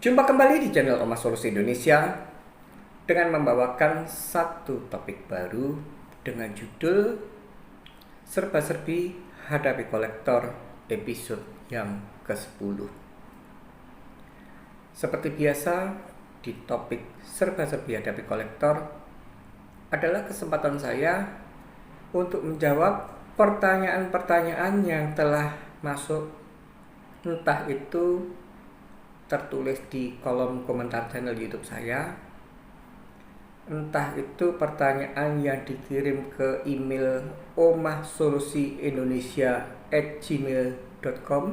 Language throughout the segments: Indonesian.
Jumpa kembali di channel Oma Solusi Indonesia dengan membawakan satu topik baru dengan judul Serba-serbi Hadapi Kolektor episode yang ke-10. Seperti biasa, di topik Serba-serbi Hadapi Kolektor adalah kesempatan saya untuk menjawab pertanyaan-pertanyaan yang telah masuk, entah itu tertulis di kolom komentar channel YouTube saya, entah itu pertanyaan yang dikirim ke email omahsolusiindonesia@gmail.com.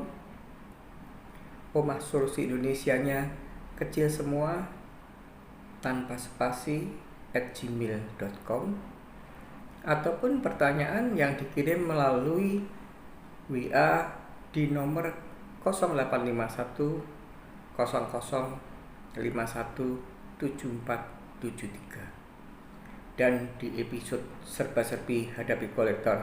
Omah Solusi Indonesianya kecil semua tanpa spasi @gmail.com, ataupun pertanyaan yang dikirim melalui WA di nomor 0851 00517473. Dan di episode Serba-serbi Hadapi Kolektor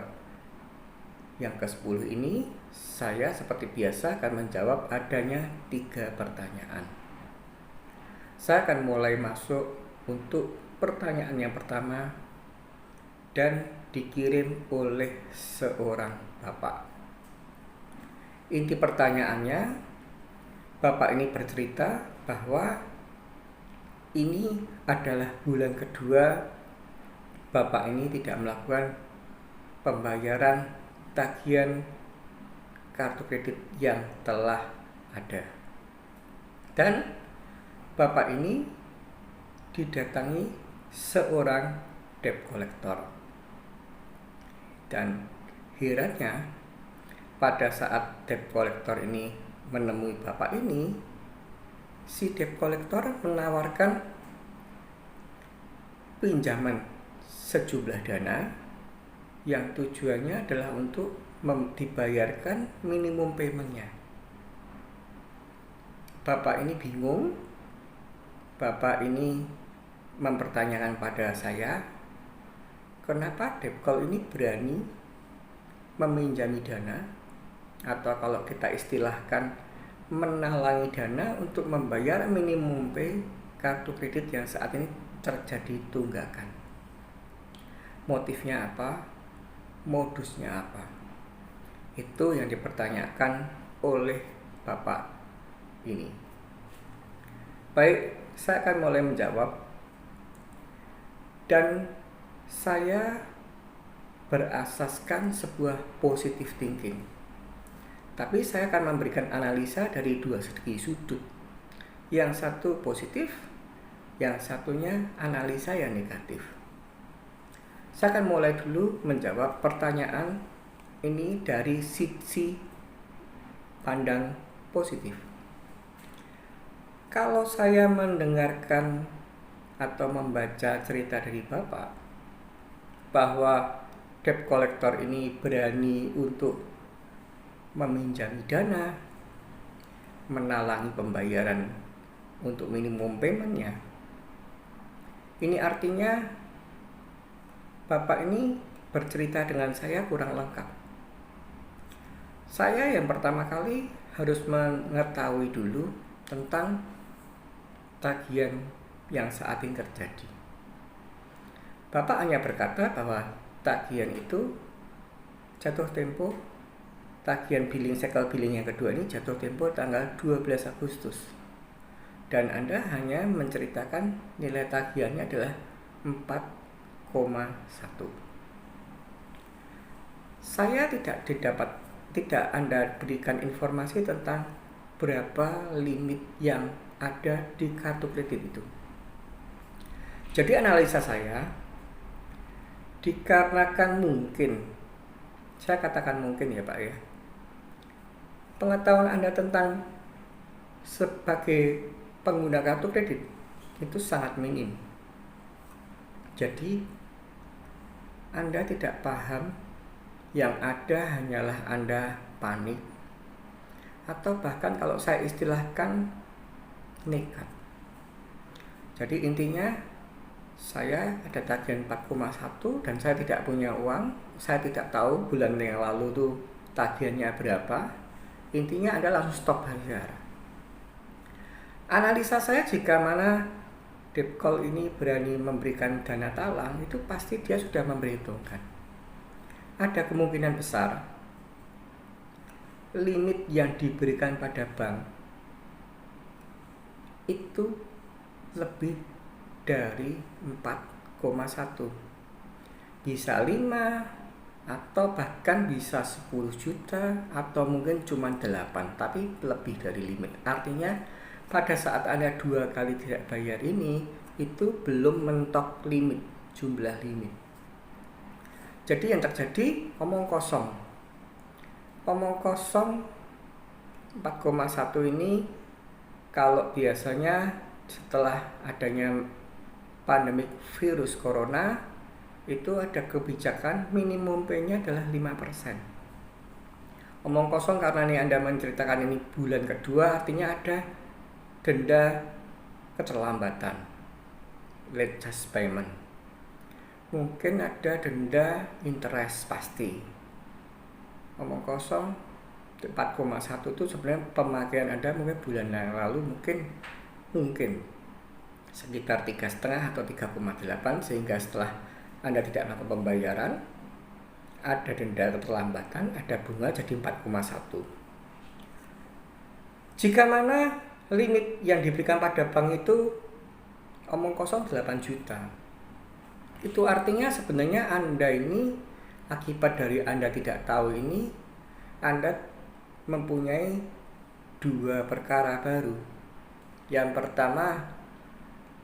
yang ke-10 ini, saya seperti biasa akan menjawab adanya 3 pertanyaan. Saya akan mulai masuk untuk pertanyaan yang pertama dan dikirim oleh seorang bapak. Inti pertanyaannya, bapak ini bercerita bahwa ini adalah bulan kedua bapak ini tidak melakukan pembayaran tagihan kartu kredit yang telah ada. Dan bapak ini didatangi seorang debt collector. Dan herannya, pada saat debt collector ini menemui bapak ini, si debt collector menawarkan pinjaman sejumlah dana yang tujuannya adalah untuk dibayarkan minimum paymentnya. Bapak ini bingung. Bapak ini mempertanyakan pada saya, kenapa debt collector ini berani meminjami dana, atau kalau kita istilahkan menalangi dana untuk membayar minimum pay kartu kredit yang saat ini terjadi tunggakan. Motifnya apa? Modusnya apa? Itu yang dipertanyakan oleh bapak ini. Baik, saya akan mulai menjawab. Dan saya berasaskan sebuah positive thinking. Tapi saya akan memberikan analisa dari 2 segi sudut. Yang satu positif, yang satunya analisa yang negatif. Saya akan mulai dulu menjawab pertanyaan ini dari sisi pandang positif. Kalau saya mendengarkan atau membaca cerita dari bapak bahwa debt collector ini berani untuk meminjami dana, menalangi pembayaran untuk minimum paymentnya, ini artinya bapak ini bercerita dengan saya kurang lengkap. Saya yang pertama kali harus mengetahui dulu tentang tagihan yang saat ini terjadi. Bapak hanya berkata bahwa tagihan itu jatuh tempo, tagihan billing, cycle billing yang kedua ini jatuh tempo tanggal 12 Agustus. Dan Anda hanya menceritakan nilai tagihannya adalah 4,1. Saya tidak Anda berikan informasi tentang berapa limit yang ada di kartu kredit itu. Jadi analisa saya, dikarenakan mungkin, saya katakan mungkin ya Pak ya, pengetahuan Anda tentang sebagai pengguna kartu kredit itu sangat minim. Jadi Anda tidak paham, yang ada hanyalah Anda panik, atau bahkan kalau saya istilahkan nekat. Jadi intinya, saya ada tagihan 4,1 dan saya tidak punya uang. Saya tidak tahu bulan yang lalu tuh tagihannya berapa. Intinya Anda langsung stop bayar. Analisa saya jika mana debt call ini berani memberikan dana talang, itu pasti dia sudah memperhitungkan. Ada kemungkinan besar limit yang diberikan pada bank itu lebih dari 4,1, bisa 5 atau bahkan bisa 10 juta atau mungkin cuma 8, tapi lebih dari limit. Artinya pada saat Anda 2 kali tidak bayar ini, itu belum mentok limit, jumlah limit. Jadi yang terjadi omong kosong 4,1 ini. Kalau biasanya setelah adanya pandemi virus corona, itu ada kebijakan minimum pay-nya adalah 5%. Omong kosong karena ini Anda menceritakan ini bulan kedua, artinya ada denda keterlambatan, late charge payment. Mungkin ada denda interest pasti. Omong kosong 4,1 itu sebenarnya pemakaian Anda mungkin bulan yang lalu mungkin sekitar 3,5 atau 3,8, sehingga setelah Anda tidak melakukan pembayaran, ada denda keterlambatan, ada bunga, jadi 4,1. Jika mana limit yang diberikan pada bank itu omong kosong 8 juta, itu artinya sebenarnya Anda ini, akibat dari Anda tidak tahu ini, Anda mempunyai 2 perkara baru. Yang pertama,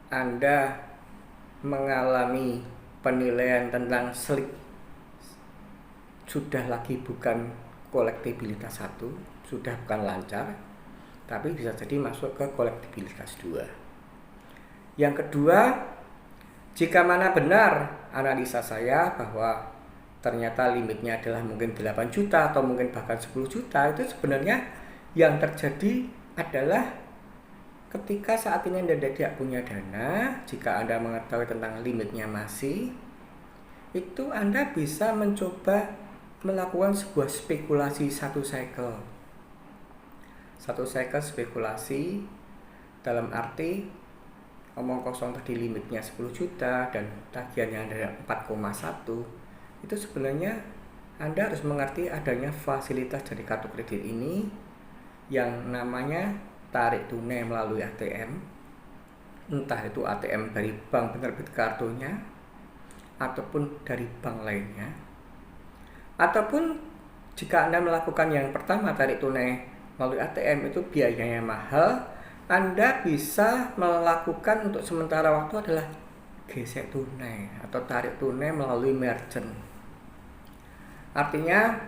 Anda mengalami penilaian tentang slip sudah lagi bukan kolektibilitas 1, sudah bukan lancar, tapi bisa jadi masuk ke kolektibilitas 2. Yang kedua, jika mana benar analisa saya bahwa ternyata limitnya adalah mungkin 8 juta atau mungkin bahkan 10 juta, itu sebenarnya yang terjadi adalah ketika saat ini Anda tidak punya dana, jika Anda mengetahui tentang limitnya masih, itu Anda bisa mencoba melakukan sebuah spekulasi satu cycle spekulasi, dalam arti omong kosong tadi limitnya 10 juta dan tagihannya ada 4,1. Itu sebenarnya Anda harus mengerti adanya fasilitas dari kartu kredit ini yang namanya tarik tunai melalui ATM, entah itu ATM dari bank penerbit kartunya ataupun dari bank lainnya. Ataupun jika Anda melakukan yang pertama, tarik tunai melalui ATM, itu biayanya mahal, Anda bisa melakukan untuk sementara waktu adalah gesek tunai atau tarik tunai melalui merchant. Artinya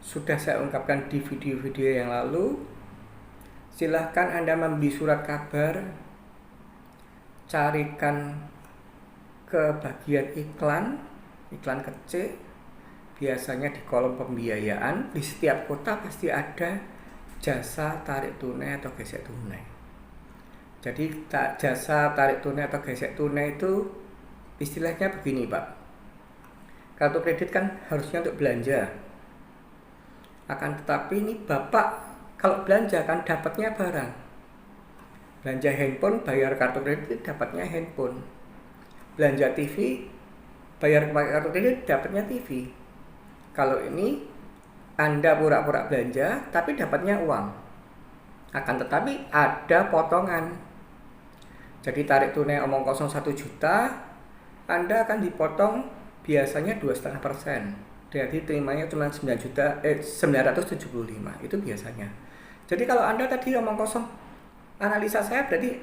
sudah saya ungkapkan di video-video yang lalu, silahkan Anda membeli surat kabar, carikan ke bagian iklan kecil, biasanya di kolom pembiayaan. Di setiap kota pasti ada jasa tarik tunai atau gesek tunai. Jadi jasa tarik tunai atau gesek tunai itu istilahnya begini, Pak. Kartu kredit kan harusnya untuk belanja. Akan tetapi ini Bapak kalau belanja kan dapatnya barang. Belanja handphone, bayar kartu kredit, dapatnya handphone. Belanja TV, bayar pakai kartu kredit, dapatnya TV. Kalau ini Anda pura-pura belanja tapi dapatnya uang. Akan tetapi ada potongan. Jadi tarik tunai omong kosong 1 juta, Anda akan dipotong biasanya 2,5%. Jadi terimanya cuma 975 itu biasanya. Jadi kalau Anda tadi omong kosong, analisa saya berarti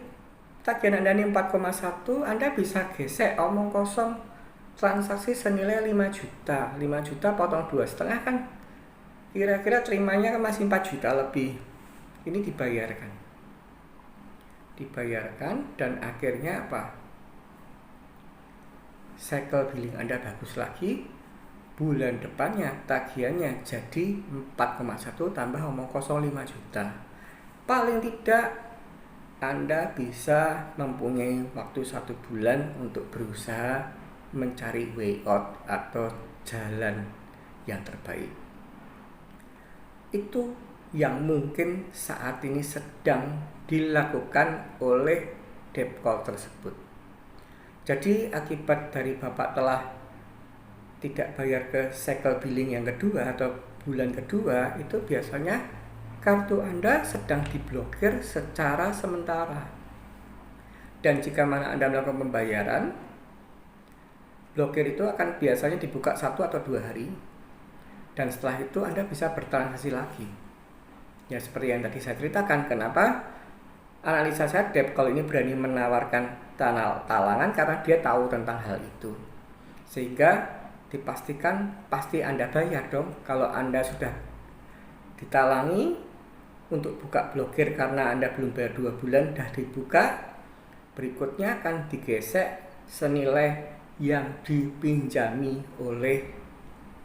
tagihan Anda ini 4,1, Anda bisa gesek omong kosong transaksi senilai 5 juta. 5 juta potong 2,5 kan kira-kira terimanya kan masih 4 juta lebih. Ini dibayarkan dan akhirnya apa? Cycle billing Anda bagus lagi, bulan depannya tagihannya jadi 4,1 tambah omong kosong 5 juta. Paling tidak Anda bisa mempunyai waktu 1 bulan untuk berusaha mencari way out atau jalan yang terbaik. Itu yang mungkin saat ini sedang dilakukan oleh debt call tersebut. Jadi akibat dari Bapak telah tidak bayar ke cycle billing yang kedua atau bulan kedua, itu biasanya kartu Anda sedang diblokir secara sementara. Dan jika mana Anda melakukan pembayaran, blokir itu akan biasanya dibuka 1 atau 2 hari. Dan setelah itu Anda bisa bertransaksi lagi. Ya seperti yang tadi saya ceritakan, kenapa analisa saya debt call ini berani menawarkan talangan karena dia tahu tentang hal itu. Sehingga dipastikan pasti Anda bayar dong. Kalau Anda sudah ditalangi untuk buka blokir karena Anda belum bayar 2 bulan, dah dibuka, berikutnya akan digesek senilai yang dipinjami oleh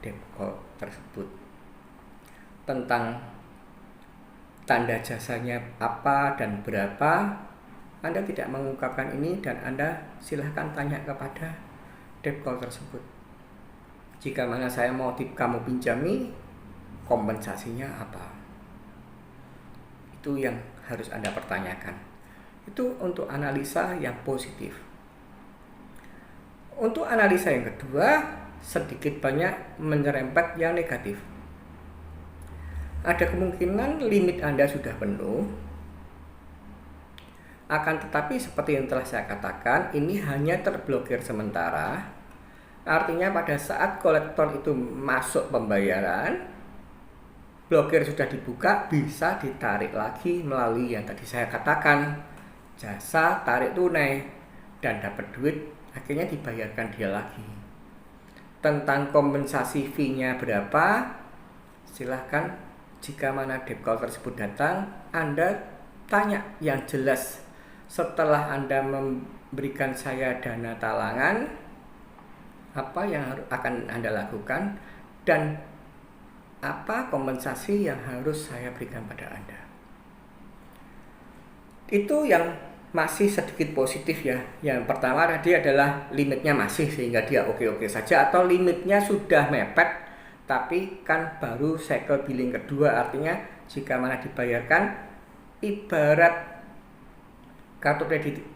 debt call tersebut. Tentang tanda jasanya apa dan berapa, Anda tidak mengungkapkan ini dan Anda silahkan tanya kepada debt call tersebut. Jika mana saya mau kamu pinjami, kompensasinya apa? Itu yang harus Anda pertanyakan. Itu untuk analisa yang positif. Untuk analisa yang kedua, sedikit banyak menyerempet yang negatif. Ada kemungkinan limit Anda sudah penuh, akan tetapi seperti yang telah saya katakan, ini hanya terblokir sementara. Artinya pada saat kolektor itu masuk pembayaran, blokir sudah dibuka, bisa ditarik lagi melalui yang tadi saya katakan, jasa tarik tunai, dan dapat duit, akhirnya dibayarkan dia lagi. Tentang kompensasi fee-nya berapa, silahkan jika mana debt call tersebut datang, Anda tanya yang jelas. Setelah Anda memberikan saya dana talangan, apa yang akan Anda lakukan dan apa kompensasi yang harus saya berikan pada Anda. Itu yang masih sedikit positif ya. Yang pertama tadi adalah limitnya masih sehingga dia oke-oke saja, atau limitnya sudah mepet tapi kan baru cycle billing kedua, artinya jika mana dibayarkan ibarat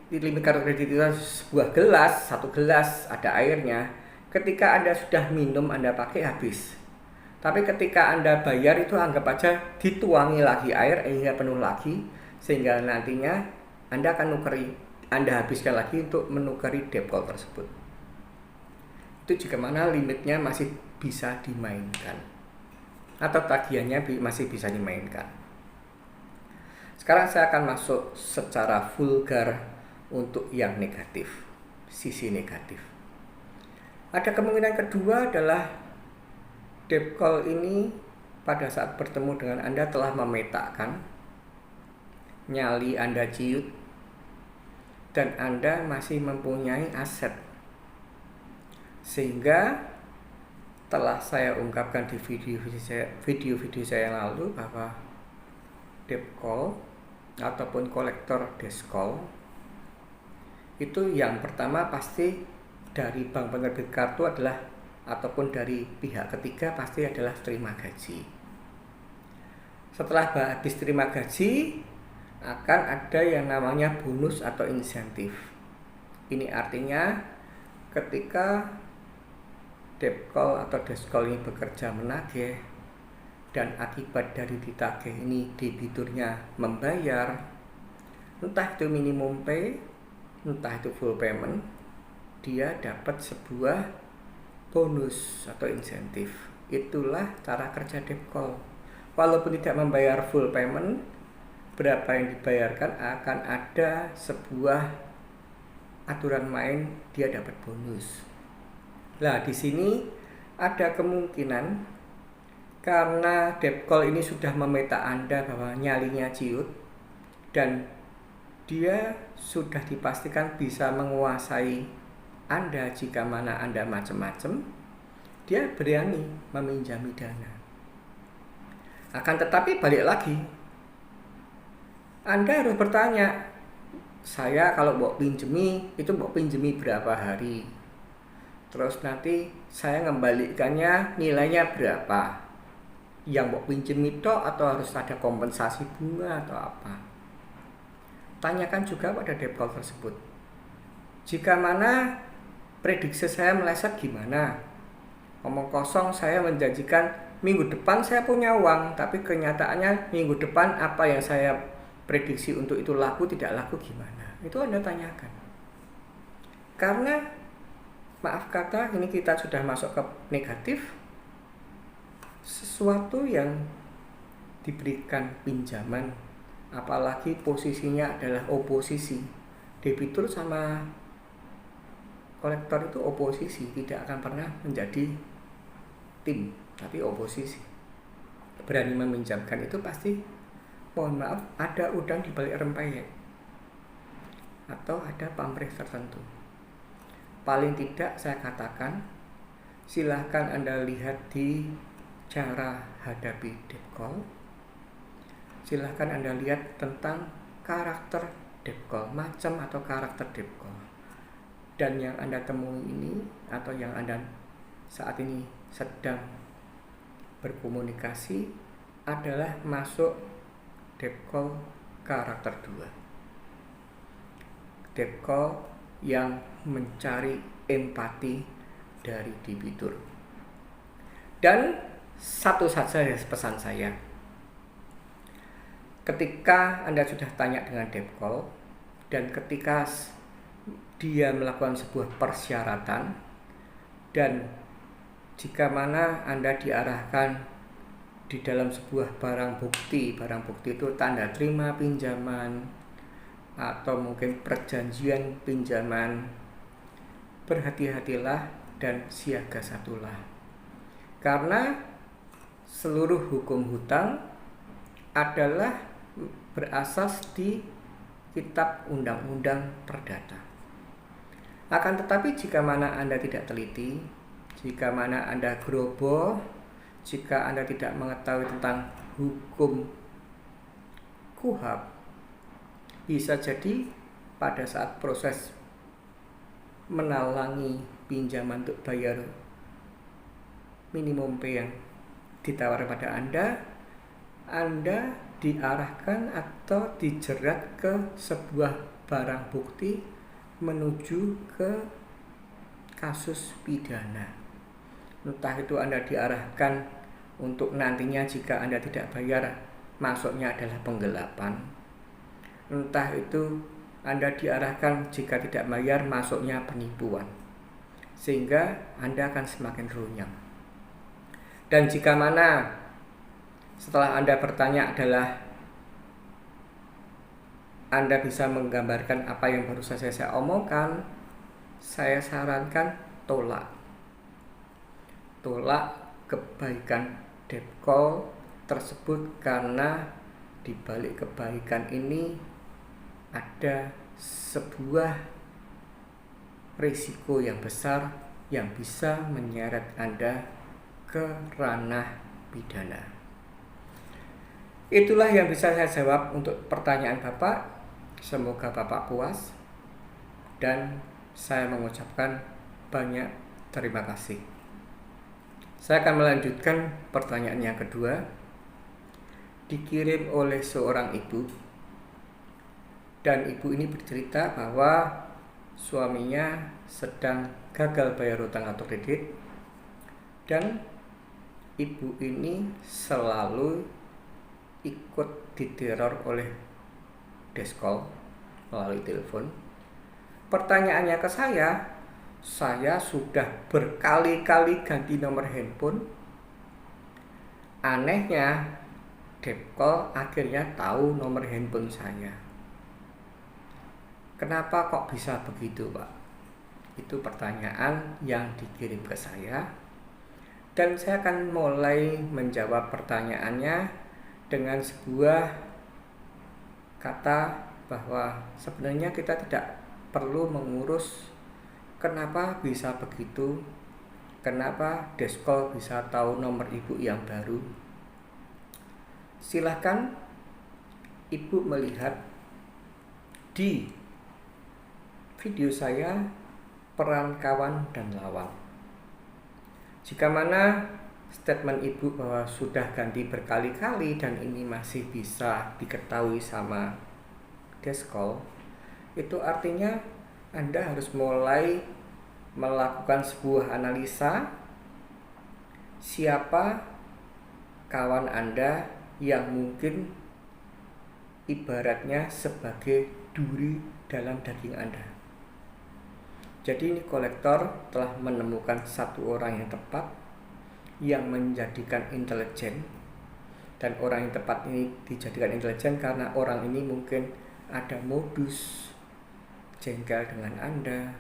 limit kartu kredit itu sebuah gelas, 1 gelas ada airnya. Ketika Anda sudah minum, Anda pakai habis. Tapi ketika Anda bayar itu anggap aja dituangi lagi air hingga penuh lagi, sehingga nantinya Anda akan Anda habiskan lagi untuk menukari debt call tersebut. Itu jika mana limitnya masih bisa dimainkan atau tagihannya masih bisa dimainkan. Sekarang saya akan masuk secara vulgar untuk yang negatif, sisi negatif. Ada kemungkinan kedua adalah debt call ini pada saat bertemu dengan Anda telah memetakan nyali Anda ciut dan Anda masih mempunyai aset, sehingga telah saya ungkapkan di video-video saya yang lalu bahwa debt call ataupun kolektor debt call itu yang pertama pasti dari bank penerbit kartu adalah ataupun dari pihak ketiga pasti adalah terima gaji. Setelah habis terima gaji akan ada yang namanya bonus atau insentif. Ini artinya ketika debt call atau debt call ini bekerja menagih dan akibat dari ditagih ini debiturnya membayar, entah itu minimum pay, entah itu full payment, dia dapat sebuah bonus atau insentif. Itulah cara kerja debt call. Walaupun tidak membayar full payment, berapa yang dibayarkan akan ada sebuah aturan main, dia dapat bonus. Nah, di sini ada kemungkinan karena debt call ini sudah memeta Anda bahwa nyalinya ciut dan dia sudah dipastikan bisa menguasai Anda jika mana Anda macam-macam, dia berani meminjami dana. Akan tetapi balik lagi, Anda harus bertanya, saya kalau mau pinjemi, itu mau pinjemi berapa hari? Terus nanti saya ngembalikannya nilainya berapa? yang mau pinjem itu atau harus ada kompensasi bunga atau apa. Tanyakan juga pada debt call tersebut. Jika mana prediksi saya meleset gimana? Omong kosong saya menjanjikan minggu depan saya punya uang, tapi kenyataannya minggu depan apa yang saya prediksi untuk itu laku tidak laku gimana? Itu Anda tanyakan. Karena maaf kata ini kita sudah masuk ke negatif. Sesuatu yang diberikan pinjaman, apalagi posisinya adalah oposisi, debitur sama kolektor itu oposisi, tidak akan pernah menjadi tim, tapi oposisi. Berani meminjamkan itu pasti, mohon maaf, ada udang di balik rempeyek atau ada pamrih tertentu. Paling tidak saya katakan, silahkan Anda lihat di cara hadapi debt call. Silahkan Anda lihat tentang karakter debt call, macam atau karakter debt call. Dan yang Anda temui ini atau yang Anda saat ini sedang berkomunikasi adalah masuk debt call karakter 2. Debt call yang mencari empati dari debitur. Dan satu saja pesan saya. Ketika Anda sudah tanya dengan debt call dan ketika dia melakukan sebuah persyaratan dan jika mana Anda diarahkan di dalam sebuah barang bukti itu tanda terima pinjaman atau mungkin perjanjian pinjaman, berhati-hatilah dan siaga satulah. Karena seluruh hukum hutang adalah berasas di Kitab Undang-Undang Perdata. Akan tetapi jika mana Anda tidak teliti, jika mana Anda geroboh, jika Anda tidak mengetahui tentang hukum KUHP, bisa jadi pada saat proses menalangi pinjaman untuk bayar minimum pay yang ditawarkan pada Anda diarahkan atau dijerat ke sebuah barang bukti menuju ke kasus pidana. Entah itu Anda diarahkan untuk nantinya jika Anda tidak bayar masuknya adalah penggelapan. Entah itu Anda diarahkan jika tidak bayar masuknya penipuan. Sehingga Anda akan semakin runyam. Dan jika mana setelah Anda bertanya adalah Anda bisa menggambarkan apa yang baru saja saya omongkan, saya sarankan tolak kebaikan debt call tersebut karena di balik kebaikan ini ada sebuah risiko yang besar yang bisa menyeret Anda ke ranah pidana. Itulah yang bisa saya jawab untuk pertanyaan Bapak. Semoga Bapak puas dan saya mengucapkan banyak terima kasih. Saya akan melanjutkan pertanyaan yang kedua. Dikirim oleh seorang ibu dan ibu ini bercerita bahwa suaminya sedang gagal bayar hutang atau kredit dan ibu ini selalu ikut diteror oleh desk call melalui telepon. Pertanyaannya ke saya sudah berkali-kali ganti nomor handphone. Anehnya, debt call akhirnya tahu nomor handphone saya. Kenapa kok bisa begitu, Pak? Itu pertanyaan yang dikirim ke saya. Dan saya akan mulai menjawab pertanyaannya dengan sebuah kata bahwa sebenarnya kita tidak perlu mengurus kenapa bisa begitu, kenapa desk call bisa tahu nomor ibu yang baru. Silahkan ibu melihat di video saya peran kawan dan lawan. Jika mana statement ibu bahwa sudah ganti berkali-kali dan ini masih bisa diketahui sama Deskol, itu artinya Anda harus mulai melakukan sebuah analisa siapa kawan Anda yang mungkin ibaratnya sebagai duri dalam daging Anda. Jadi ini kolektor telah menemukan satu orang yang tepat, yang menjadikan intelijen. Dan orang yang tepat ini dijadikan intelijen karena orang ini mungkin ada modus jengkel dengan Anda,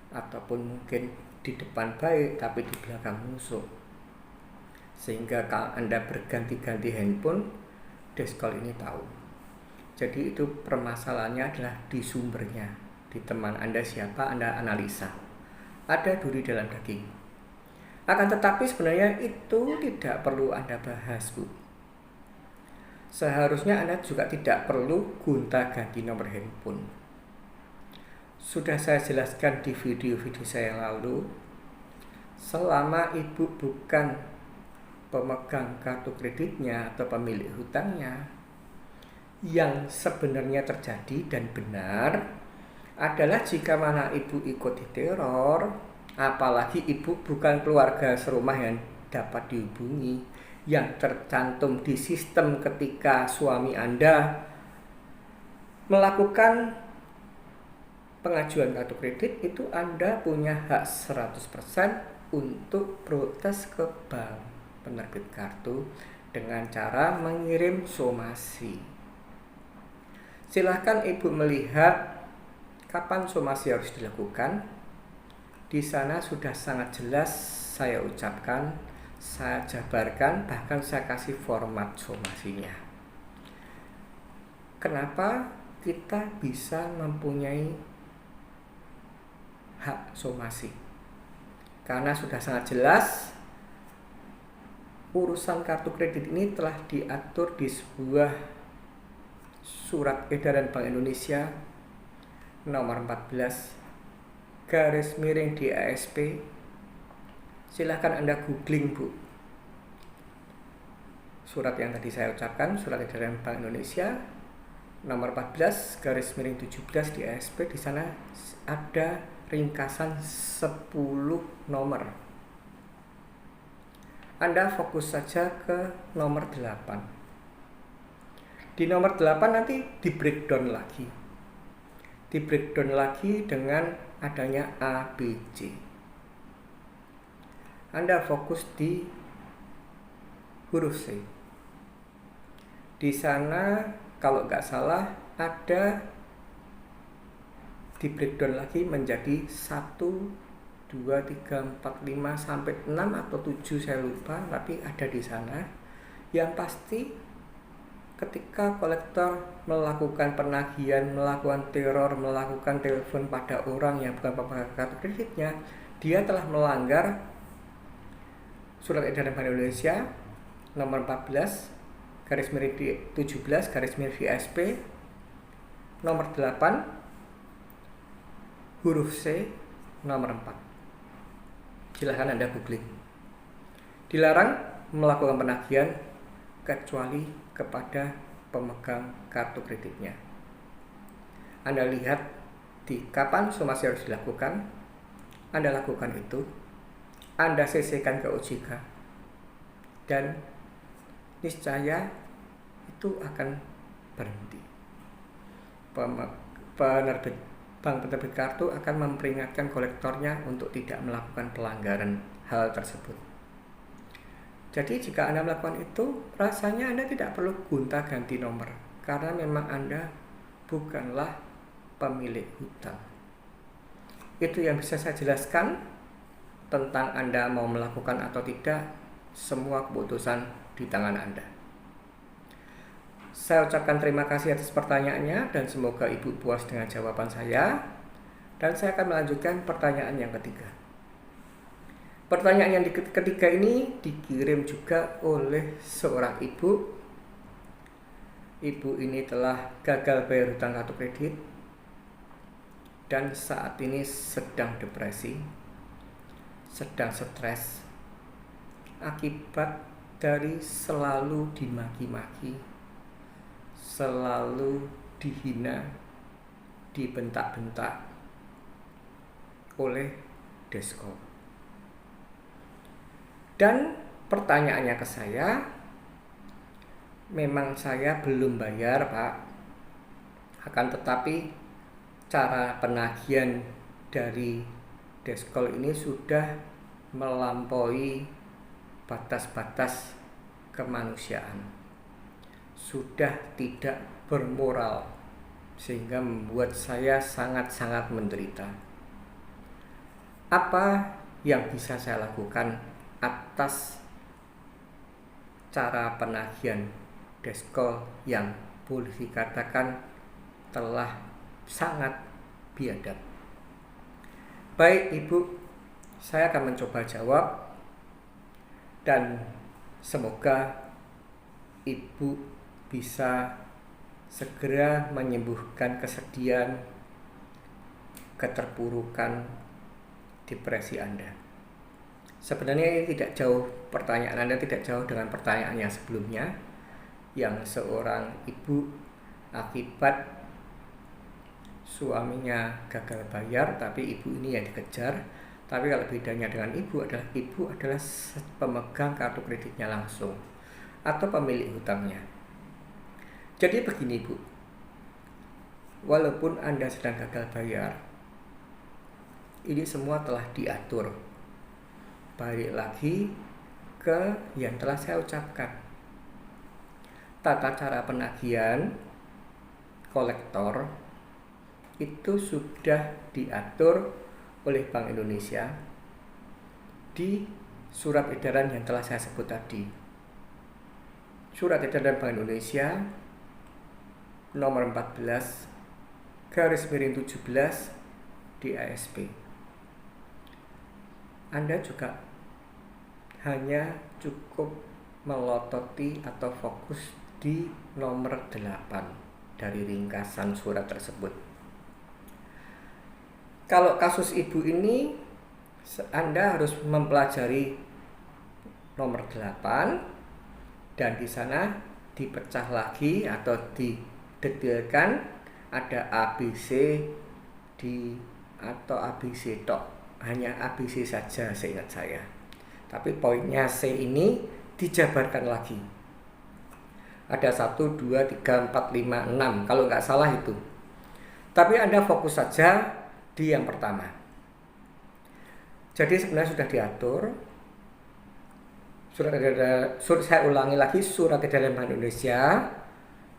ataupun mungkin di depan baik tapi di belakang musuh. Sehingga kalau Anda berganti-ganti handphone, Deskol ini tahu. Jadi itu permasalahannya adalah di sumbernya, di teman Anda siapa, Anda analisa. Ada duri dalam daging. Akan tetapi sebenarnya itu tidak perlu Anda bahas, Bu. Seharusnya Anda juga tidak perlu gonta-ganti nomor handphone. Sudah saya jelaskan di video-video saya yang lalu, selama ibu bukan pemegang kartu kreditnya atau pemilik hutangnya, yang sebenarnya terjadi dan benar adalah jika mana ibu ikut diteror, apalagi ibu bukan keluarga serumah yang dapat dihubungi, yang tercantum di sistem ketika suami Anda melakukan pengajuan kartu kredit, itu Anda punya hak 100% untuk protes ke bank penerbit kartu dengan cara mengirim somasi. Silahkan ibu melihat kapan somasi harus dilakukan. Di sana sudah sangat jelas saya ucapkan, saya jabarkan, bahkan saya kasih format somasinya. Kenapa kita bisa mempunyai hak somasi? Karena sudah sangat jelas urusan kartu kredit ini telah diatur di sebuah surat edaran Bank Indonesia nomor 14 garis miring DASP. Silahkan Anda googling, Bu. Surat yang tadi saya ucapkan, surat edaran Bank Indonesia nomor 14 garis miring 17 DASP. Di sana ada ringkasan 10 nomor. Anda fokus saja ke nomor 8. Di nomor 8 nanti di breakdown lagi. Di breakdown lagi dengan adanya A, B, C. Anda fokus di huruf C. Di sana kalau nggak salah ada di breakdown lagi menjadi 1, 2, 3, 4, 5 sampai 6 atau 7 saya lupa, tapi ada di sana. Yang pasti ketika kolektor melakukan penagihan, melakukan teror, melakukan telepon pada orang yang bukan pemegang kartu kreditnya, dia telah melanggar surat edaran Bank Indonesia nomor 14 garis miring 17 garis miring DASP nomor 8 huruf C nomor 4. Silahkan Anda googling. Dilarang melakukan penagihan kecuali kepada pemegang kartu kreditnya. Anda lihat di kapan somasi harus dilakukan, Anda lakukan itu, Anda CC-kan ke OJK, dan niscaya itu akan berhenti. Penerbit bank penerbit kartu akan memperingatkan kolektornya untuk tidak melakukan pelanggaran hal tersebut. Jadi jika Anda melakukan itu, rasanya Anda tidak perlu gonta-ganti nomor, karena memang Anda bukanlah pemilik hutang. Itu yang bisa saya jelaskan tentang Anda mau melakukan atau tidak, semua keputusan di tangan Anda. Saya ucapkan terima kasih atas pertanyaannya dan semoga Ibu puas dengan jawaban saya. Dan saya akan melanjutkan pertanyaan yang ketiga. Pertanyaan yang ketiga ini dikirim juga oleh seorang ibu. Ibu ini telah gagal bayar hutang kartu kredit dan saat ini sedang depresi, sedang stres, akibat dari selalu dimaki-maki, selalu dihina, dibentak-bentak oleh Desko. Dan pertanyaannya ke saya, memang saya belum bayar, Pak. Akan tetapi cara penagihan dari Deskol ini sudah melampaui batas-batas kemanusiaan, sudah tidak bermoral, sehingga membuat saya sangat-sangat menderita. Apa yang bisa saya lakukan atas cara penagihan Deskol yang boleh dikatakan telah sangat biadab? Baik Ibu, saya akan mencoba jawab dan semoga Ibu bisa segera menyembuhkan kesedihan, keterpurukan, depresi Anda. Sebenarnya ini tidak jauh, pertanyaan Anda tidak jauh dengan pertanyaan yang sebelumnya, yang seorang ibu akibat suaminya gagal bayar, tapi ibu ini yang dikejar. Tapi kalau bedanya dengan ibu adalah pemegang kartu kreditnya langsung atau pemilik hutangnya. Jadi begini Bu, walaupun Anda sedang gagal bayar, ini semua telah diatur. Balik lagi ke yang telah saya ucapkan. Tata cara penagihan kolektor itu sudah diatur oleh Bank Indonesia di surat edaran yang telah saya sebut tadi. Surat edaran Bank Indonesia nomor 14/17 DASP. Anda juga hanya cukup melototi atau fokus di nomor 8 dari ringkasan surat tersebut. Kalau kasus ibu ini, Anda harus mempelajari nomor 8 dan di sana dipecah lagi atau didetailkan ada ABC atau ABC tok, hanya ABC saja seingat saya. Tapi poinnya C ini dijabarkan lagi. Ada 1, 2, 3, 4, 5, 6 kalau nggak salah itu. Tapi Anda fokus saja di yang pertama. Jadi sebenarnya sudah diatur. Saya ulangi lagi, surat edaran Bank Indonesia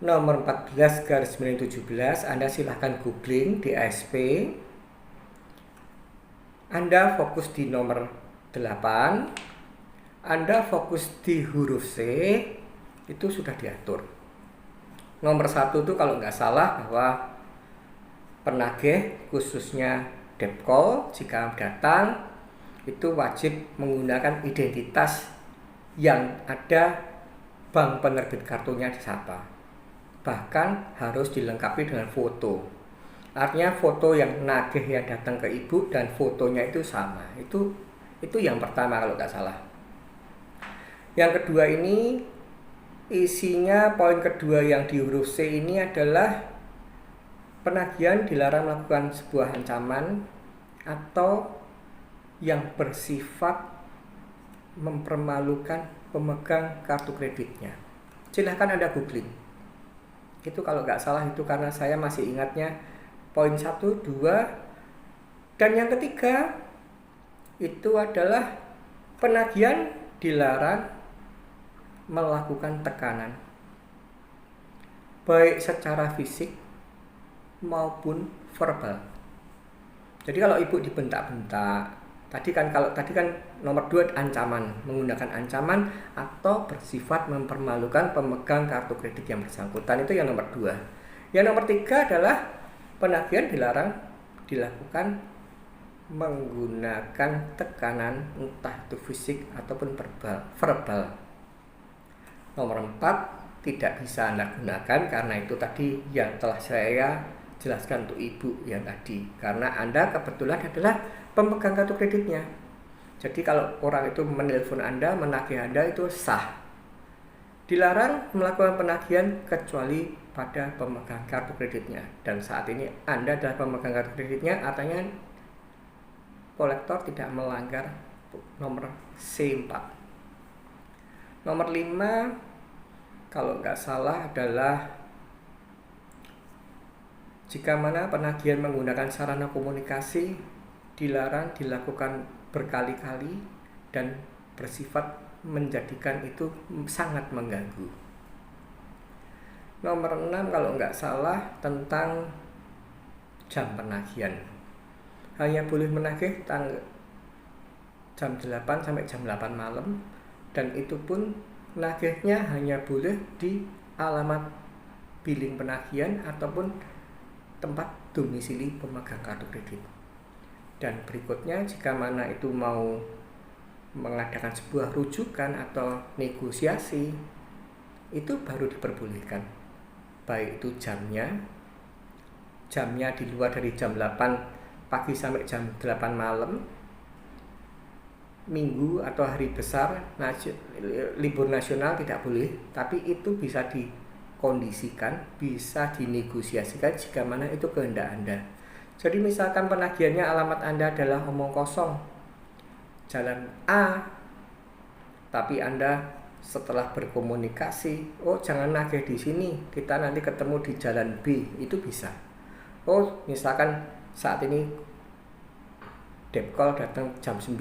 nomor 14/17. Anda silahkan googling di ASP. Anda fokus di nomor 8. Anda fokus di huruf C, itu sudah diatur. Nomor 1 itu kalau nggak salah bahwa penagih khususnya Depkol jika datang itu wajib menggunakan identitas yang ada bank penerbit kartunya disapa. Bahkan harus dilengkapi dengan foto. Artinya foto yang nagih yang datang ke ibu dan fotonya itu sama. Itu yang pertama kalau nggak salah. Yang kedua ini isinya, poin kedua yang di huruf C ini adalah penagihan dilarang melakukan sebuah ancaman atau yang bersifat mempermalukan pemegang kartu kreditnya. Silahkan Anda googling. Itu kalau nggak salah itu, karena saya masih ingatnya poin 1, 2, dan yang ketiga itu adalah penagihan dilarang melakukan tekanan baik secara fisik maupun verbal. Jadi kalau ibu dibentak-bentak, tadi kan nomor 2 ancaman, menggunakan ancaman atau bersifat mempermalukan pemegang kartu kredit yang bersangkutan, itu yang nomor 2. Yang nomor 3 adalah penagihan dilarang dilakukan menggunakan tekanan entah itu fisik ataupun verbal. Nomor 4 tidak bisa Anda gunakan karena itu tadi yang telah saya jelaskan untuk ibu yang tadi, karena Anda kebetulan adalah pemegang kartu kreditnya. Jadi kalau orang itu menelpon Anda, menagih Anda itu sah. Dilarang melakukan penagihan kecuali pada pemegang kartu kreditnya. Dan saat ini Anda adalah pemegang kartu kreditnya, artinya kolektor tidak melanggar nomor C4. Nomor 5 kalau nggak salah adalah jika mana penagihan menggunakan sarana komunikasi dilarang dilakukan berkali-kali dan bersifat menjadikan itu sangat mengganggu. Nomor 6 kalau nggak salah tentang jam penagihan. Hanya boleh menagih jam 8 sampai jam 8 malam, dan itu pun nagihnya hanya boleh di alamat billing penagihan ataupun tempat domisili pemegang kartu kredit. Dan berikutnya jika mana itu mau mengadakan sebuah rujukan atau negosiasi, itu baru diperbolehkan, baik itu jamnya di luar dari jam 8 pagi sampai jam 8 malam, minggu atau hari besar, libur nasional tidak boleh, tapi itu bisa dikondisikan, bisa dinegosiasikan jika mana itu kehendak Anda. Jadi misalkan penagihannya alamat Anda adalah omong kosong, jalan A, tapi Anda setelah berkomunikasi, oh jangan nagih di sini, kita nanti ketemu di jalan B, itu bisa. Oh misalkan saat ini Depkol datang jam 9,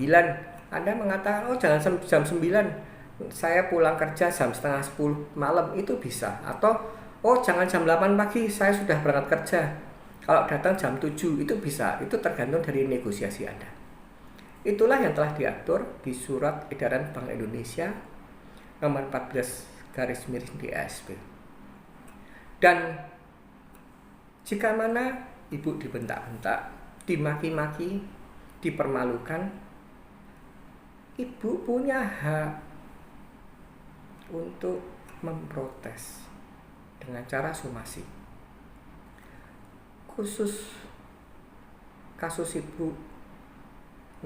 Anda mengatakan oh jangan jam 9, saya pulang kerja jam setengah 10 malam, itu bisa. Atau oh jangan jam 8 pagi, saya sudah berangkat kerja, kalau datang jam 7, itu bisa. Itu tergantung dari negosiasi Anda. Itulah yang telah diatur di Surat Edaran Bank Indonesia nomor 14/DASP. Dan jika mana Ibu dibentak-bentak, dimaki-maki, dipermalukan, Ibu punya hak untuk memprotes dengan cara somasi. Khusus kasus Ibu,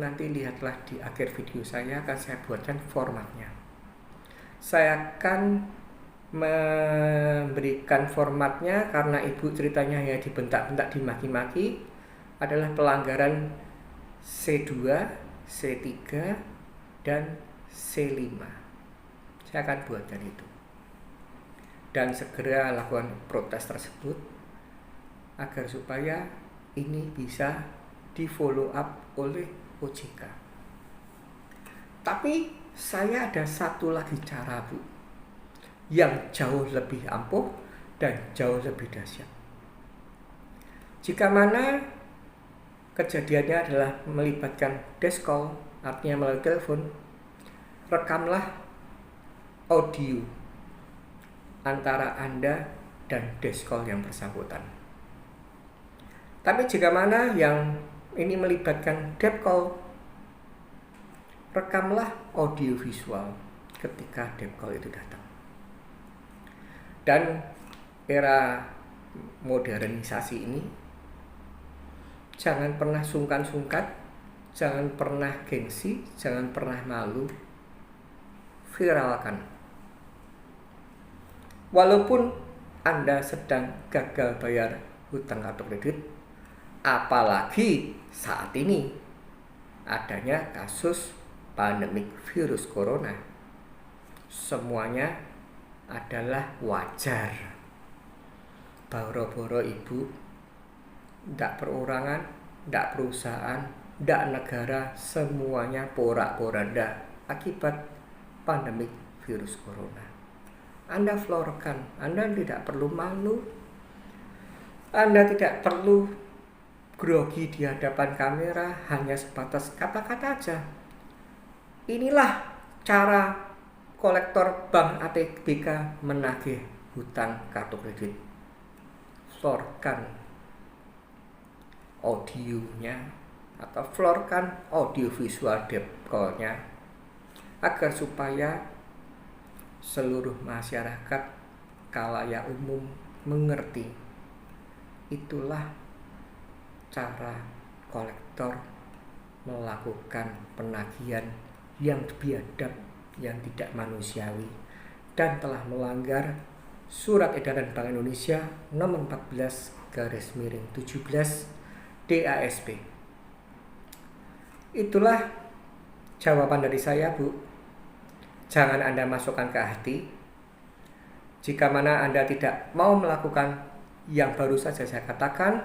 nanti lihatlah di akhir video saya, akan saya buatkan formatnya. Saya akan memberikan formatnya karena Ibu ceritanya hanya dibentak-bentak, dimaki-maki, adalah pelanggaran C2, C3, dan C5. Saya akan buatkan itu. Dan segera lakukan protes tersebut agar supaya ini bisa di follow up oleh OJK. Tapi saya ada satu lagi cara, Bu, yang jauh lebih ampuh dan jauh lebih dahsyat. Jika mana kejadiannya adalah melibatkan desk call, artinya melalui telepon, rekamlah audio antara Anda dan desk call yang bersangkutan. Tapi jika mana yang ini melibatkan debt call, rekamlah audio visual ketika debt call itu datang. Dan era modernisasi ini, jangan pernah sungkan-sungkan, jangan pernah gengsi, jangan pernah malu, viralkan. Walaupun Anda sedang gagal bayar hutang kartu kredit, apalagi saat ini adanya kasus pandemik virus corona, semuanya adalah wajar. Boro-boro Ibu, ndak perorangan, ndak perusahaan, ndak negara, semuanya porak-poranda akibat pandemik virus corona. Anda florkan, Anda tidak perlu malu, Anda tidak perlu grogi di hadapan kamera, hanya sebatas kata-kata aja. Inilah cara kolektor bank ATBK menagih hutang kartu kredit. Florkan audionya atau florkan audio visual debt call-nya agar supaya seluruh masyarakat khalayak umum mengerti. Itulah cara kolektor melakukan penagihan yang biadab, yang tidak manusiawi, dan telah melanggar Surat Edaran Bank Indonesia nomor 14/17 DASP. Itulah jawaban dari saya, Bu. Jangan Anda masukkan ke hati. Jika mana Anda tidak mau melakukan yang baru saja saya katakan,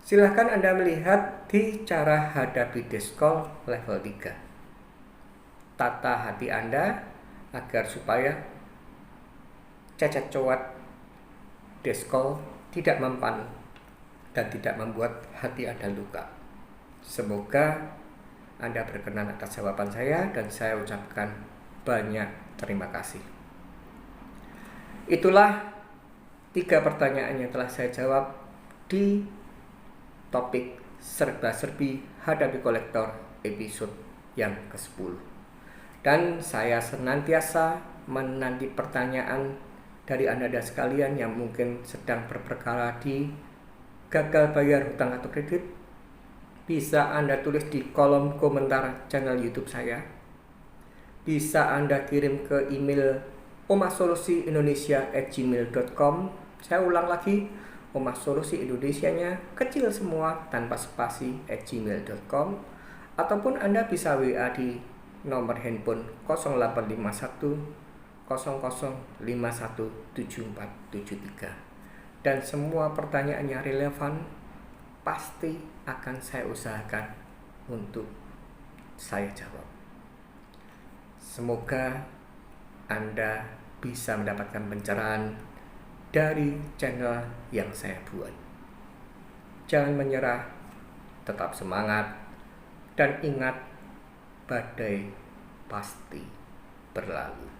silahkan Anda melihat di cara hadapi Descol level 3. Tata hati Anda agar supaya cacat cowat Descol tidak mempan dan tidak membuat hati Anda luka. Semoga Anda berkenan atas jawaban saya dan saya ucapkan banyak terima kasih. Itulah 3 pertanyaan yang telah saya jawab di topik serba-serbi hadapi kolektor episode yang ke-10. Dan saya senantiasa menanti pertanyaan dari Anda dan sekalian yang mungkin sedang berperkara di gagal bayar hutang atau kredit. Bisa Anda tulis di kolom komentar channel YouTube saya. Bisa Anda kirim ke email omasolusiindonesia@gmail.com. Saya ulang lagi, Omasolusi Indonesianya kecil semua tanpa spasi @gmail.com. Ataupun Anda bisa WA di nomor handphone 0851 00517473. Dan semua pertanyaan yang relevan pasti akan saya usahakan untuk saya jawab. Semoga Anda bisa mendapatkan pencerahan dari channel yang saya buat. Jangan menyerah, tetap semangat, dan ingat, badai pasti berlalu.